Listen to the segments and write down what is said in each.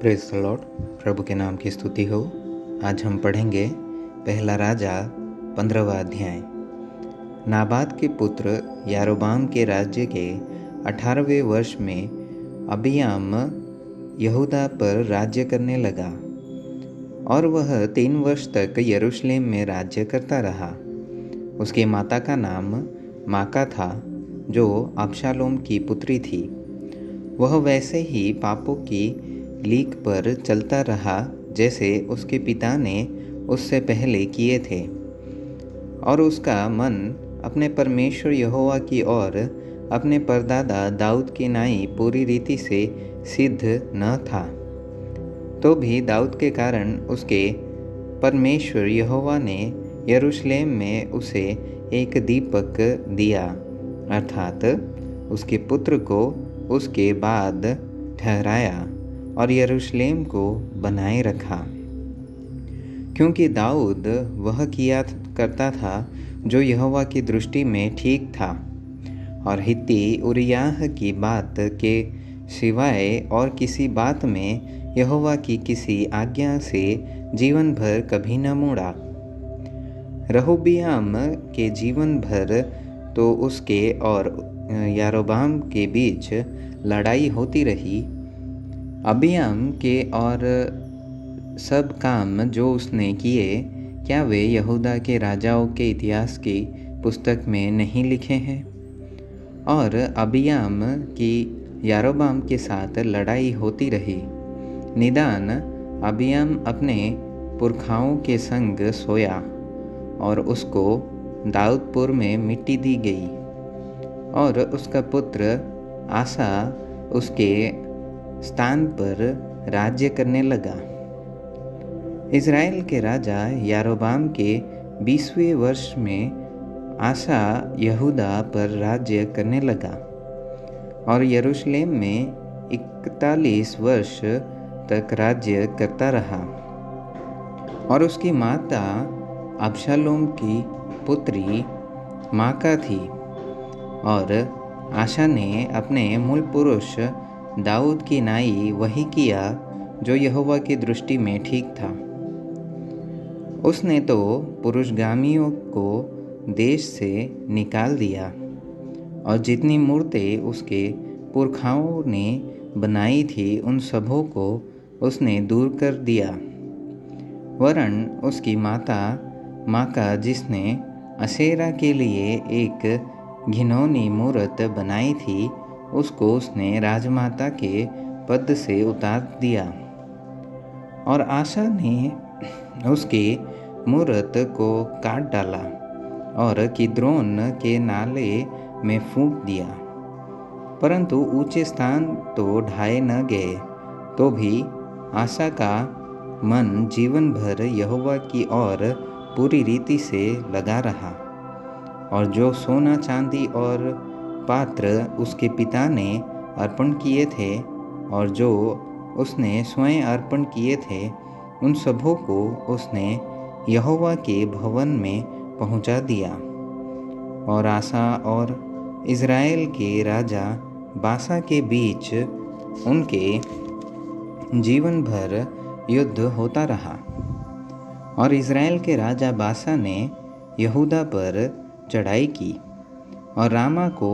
Praise the Lord. प्रभु के नाम की स्तुति हो। आज हम पढ़ेंगे पहला राजा 15वां अध्याय। नाबात के पुत्र यारोबाम के राज्य के 18वें वर्ष में अबियाम यहूदा पर राज्य करने लगा और वह 3 वर्ष तक यरूशलेम में राज्य करता रहा। उसकी माता का नाम माका था, जो अबशालोम की पुत्री थी। वह वैसे ही पापों की लीक पर चलता रहा जैसे उसके पिता ने उससे पहले किए थे, और उसका मन अपने परमेश्वर यहोवा की ओर अपने परदादा दाऊद की नाई पूरी रीति से सिद्ध न था। तो भी दाऊद के कारण उसके परमेश्वर यहोवा ने यरूशलेम में उसे एक दीपक दिया, अर्थात उसके पुत्र को उसके बाद ठहराया और यरूशलेम को बनाए रखा, क्योंकि दाऊद वह किया करता था जो यहोवा की दृष्टि में ठीक था, और हित्ती उरिय्याह की बात के सिवाय और किसी बात में यहोवा की किसी आज्ञा से जीवन भर कभी न मुड़ा। रहोबियाम के जीवन भर तो उसके और यारोबाम के बीच लड़ाई होती रही। अबियाम के और सब काम जो उसने किए, क्या वे यहूदा के राजाओं के इतिहास की पुस्तक में नहीं लिखे हैं? और अबियाम की यारोबाम के साथ लड़ाई होती रही। निदान अबियाम अपने पुरखाओं के संग सोया और उसको दाऊदपुर में मिट्टी दी गई, और उसका पुत्र आसा उसके स्थान पर राज्य करने लगा। इज़राइल के राजा यारोबाम के 20वें वर्ष में आसा यहूदा पर राज्य करने लगा और यरूशलेम में 41 वर्ष तक राज्य करता रहा। और उसकी माता अबशालोम की पुत्री माका थी। और आशा ने अपने मूल पुरुष दाऊद की नाई वही किया जो यहोवा की दृष्टि में ठीक था। उसने तो पुरुषगामियों को देश से निकाल दिया, और जितनी मूर्तें उसके पुरखाओं ने बनाई थी उन सबों को उसने दूर कर दिया। वरन उसकी माता माका, जिसने अशेरा के लिए एक घिनौनी मूरत बनाई थी, उसको उसने राजमाता के पद से उतार दिया। और आशा ने उसकी मूरत को काट डाला और किद्रोन के नाले में फूंक दिया। परंतु ऊंचे स्थान तो ढाए न गए, तो भी आशा का मन जीवन भर यहोवा की ओर पूरी रीति से लगा रहा। और जो सोना चांदी और पात्र उसके पिता ने अर्पण किए थे, और जो उसने स्वयं अर्पण किए थे, उन सबों को उसने यहोवा के भवन में पहुंचा दिया। और आसा और इज़राइल के राजा बासा के बीच उनके जीवन भर युद्ध होता रहा। और इज़राइल के राजा बासा ने यहूदा पर चढ़ाई की और रामा को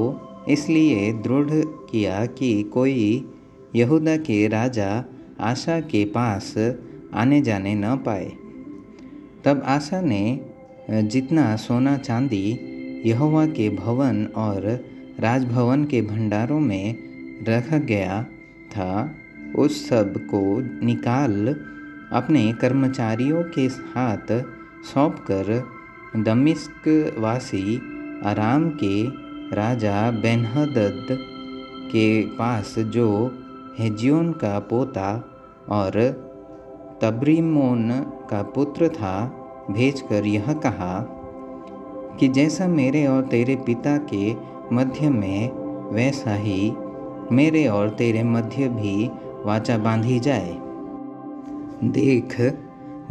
इसलिए दृढ़ किया कि कोई यहूदा के राजा आशा के पास आने जाने न पाए। तब आशा ने जितना सोना चांदी यहोवा के भवन और राजभवन के भंडारों में रखा गया था, उस सब को निकाल अपने कर्मचारियों के हाथ सौंपकर दमिश्क वासी अराम के राजा बेन्हदद के पास, जो हेज्योन का पोता और तब्रिमोन का पुत्र था, भेजकर यह कहा कि जैसा मेरे और तेरे पिता के मध्य में, वैसा ही मेरे और तेरे मध्य भी वाचा बांधी जाए। देख,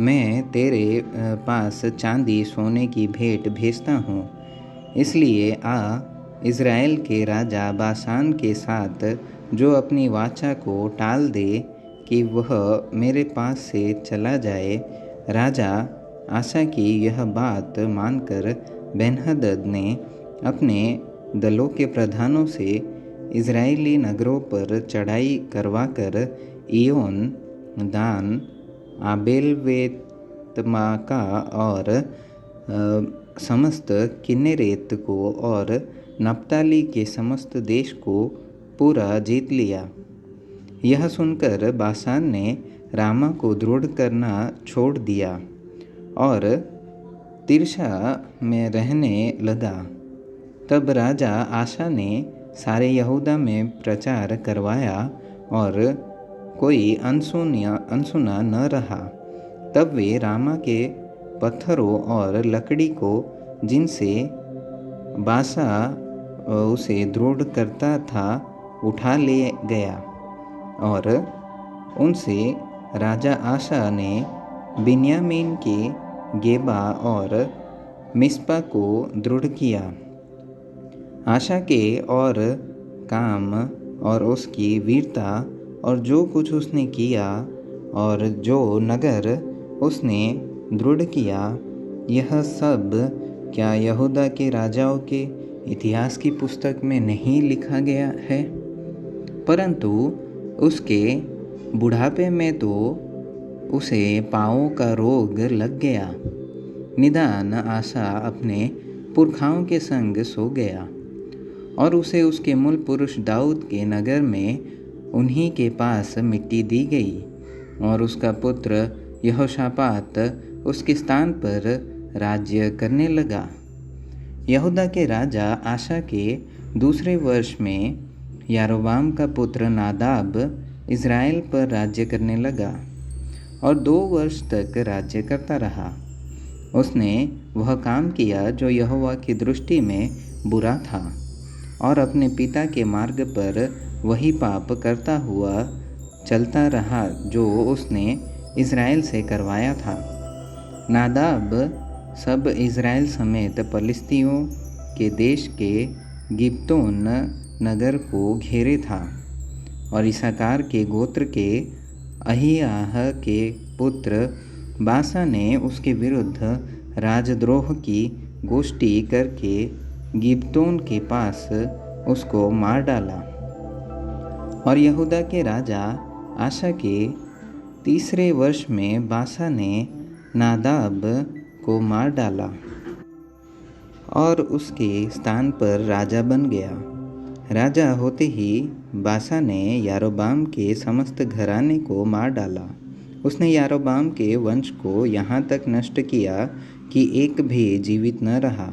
मैं तेरे पास चांदी सोने की भेंट भेजता हूँ, इसलिए आ इज़राइल के राजा बाशान के साथ, जो अपनी वाचा को टाल दे, कि वह मेरे पास से चला जाए। राजा आसा की यह बात मानकर बेन्हदद ने अपने दलों के प्रधानों से इज़राइली नगरों पर चढ़ाई करवाकर इयोन, दान, आबेल-वेतमाका और समस्त किन्नेरेत को और नप्ताली के समस्त देश को पूरा जीत लिया। यह सुनकर बाशान ने रामा को दृढ़ करना छोड़ दिया और तिर्सा में रहने लगा। तब राजा आशा ने सारे यहूदा में प्रचार करवाया और कोई अनसुना न रहा। तब वे रामा के पत्थरों और लकड़ी को जिनसे बाशा उसे दृढ़ करता था उठा ले गया और उनसे राजा आशा ने बिन्यामीन के गेबा और मिस्पा को दृढ़ किया। आशा के और काम और उसकी वीरता और जो कुछ उसने किया और जो नगर उसने दृढ़ किया, यह सब क्या यहूदा के राजाओं के इतिहास की पुस्तक में नहीं लिखा गया है? परंतु उसके बुढ़ापे में तो उसे पाँवों का रोग लग गया। निदान आशा अपने पुरखाओं के संग सो गया और उसे उसके मूल पुरुष दाऊद के नगर में उन्हीं के पास मिट्टी दी गई और उसका पुत्र यहोशापात उसके स्थान पर राज्य करने लगा। यहूदा के राजा आशा के दूसरे वर्ष में यारोबाम का पुत्र नादाब इज़राइल पर राज्य करने लगा और 2 वर्ष तक राज्य करता रहा। उसने वह काम किया जो यहोवा की दृष्टि में बुरा था और अपने पिता के मार्ग पर वही पाप करता हुआ चलता रहा जो उसने इज़राइल से करवाया था। नादाब सब इज़राइल समेत पलिश्तियों के देश के गिब्तोन नगर को घेरे था और इसाकार के गोत्र के अहियाह के पुत्र बाशा ने उसके विरुद्ध राजद्रोह की गोष्ठी करके गिब्तोन के पास उसको मार डाला। और यहूदा के राजा आशा के तीसरे वर्ष में बाशा ने नादाब को मार डाला और उसके स्थान पर राजा बन गया। राजा होते ही बाशा ने यारोबाम के समस्त घराने को मार डाला। उसने यारोबाम के वंश को यहाँ तक नष्ट किया कि एक भी जीवित न रहा।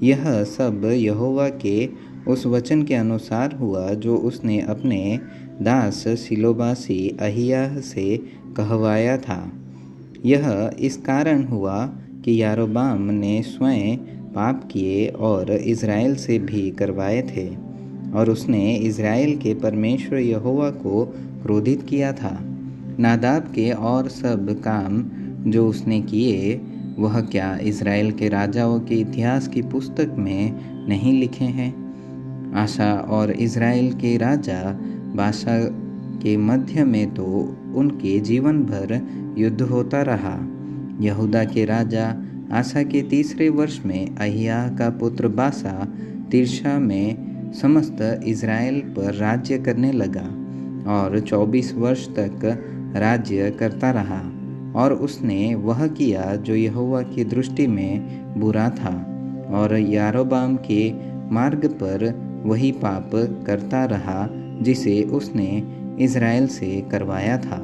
यह सब यहोवा के उस वचन के अनुसार हुआ जो उसने अपने दास सिलोबासी अहिय्याह से कहवाया था। यह इस कारण हुआ कि यारोबाम ने स्वयं पाप किए और इज़राइल से भी करवाए थे और उसने इज़राइल के परमेश्वर यहोवा को क्रोधित किया था। नादाब के और सब काम जो उसने किए वह क्या इज़राइल के राजाओं के इतिहास की पुस्तक में नहीं लिखे हैं? आशा और इज़राइल के राजा बाशा के मध्य में तो उनके जीवन भर युद्ध होता रहा। यहूदा के राजा आशा के तीसरे वर्ष में अहिय्याह का पुत्र बाशा तिर्सा में समस्त इज़राइल पर राज्य करने लगा और 24 वर्ष तक राज्य करता रहा। और उसने वह किया जो यहोवा की दृष्टि में बुरा था और यारोबाम के मार्ग पर वही पाप करता रहा जिसे उसने इज़राइल से करवाया था।